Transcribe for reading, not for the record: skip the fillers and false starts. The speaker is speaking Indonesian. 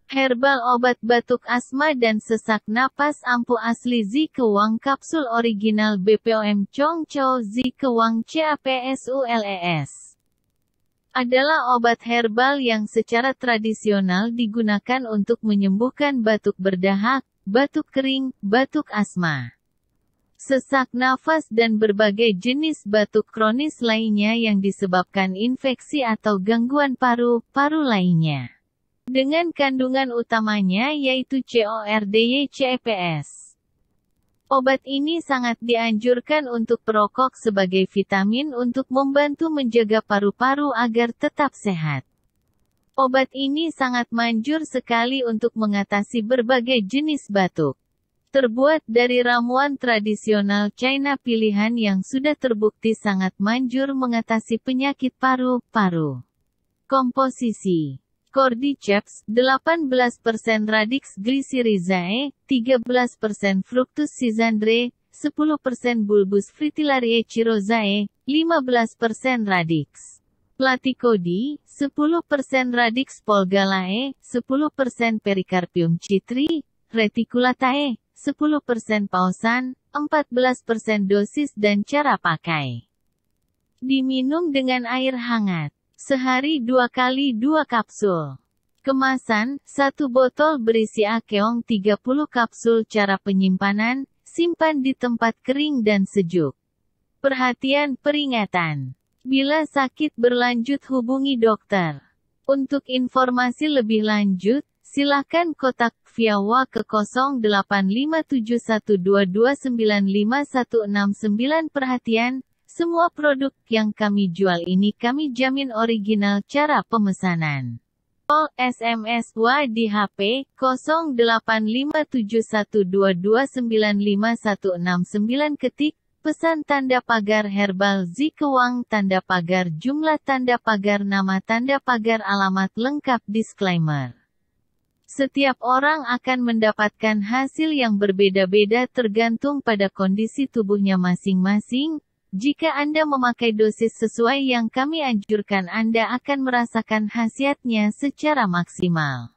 Herbal obat batuk asma dan sesak napas ampuh asli Zikewang kapsul original BPOM Chongqiao Zikewang CAPSULES adalah obat herbal yang secara tradisional digunakan untuk menyembuhkan batuk berdahak, batuk kering, batuk asma, sesak nafas dan berbagai jenis batuk kronis lainnya yang disebabkan infeksi atau gangguan paru-paru lainnya. Dengan kandungan utamanya yaitu CORDY-CEPS. Obat ini sangat dianjurkan untuk perokok sebagai vitamin untuk membantu menjaga paru-paru agar tetap sehat. Obat ini sangat manjur sekali untuk mengatasi berbagai jenis batuk. Terbuat dari ramuan tradisional China pilihan yang sudah terbukti sangat manjur mengatasi penyakit paru-paru. Komposisi Cordyceps, 18% Radix glycyrrhizae, 13% Fructus scindre, 10% Bulbus fritillariae chirozae, 15% Radix platycodi, 10% Radix polgalae, 10% Pericarpium citri, reticulatae, 10% pausan, 14% dosis dan cara pakai. Diminum dengan air hangat. Sehari 2 kali 2 kapsul. Kemasan, 1 botol berisi Akeong 30 kapsul. Cara penyimpanan, simpan di tempat kering dan sejuk. Perhatian peringatan. Bila sakit berlanjut hubungi dokter. Untuk informasi lebih lanjut, silakan kontak via WA ke 085712295169. Perhatian, semua produk yang kami jual ini kami jamin original. Cara pemesanan. Call, SMS, WA di HP, 085712295169. Ketik, pesan tanda pagar herbal Zikewang tanda pagar jumlah tanda pagar nama tanda pagar alamat lengkap. Disclaimer. Setiap orang akan mendapatkan hasil yang berbeda-beda tergantung pada kondisi tubuhnya masing-masing. Jika Anda memakai dosis sesuai yang kami anjurkan, Anda akan merasakan khasiatnya secara maksimal.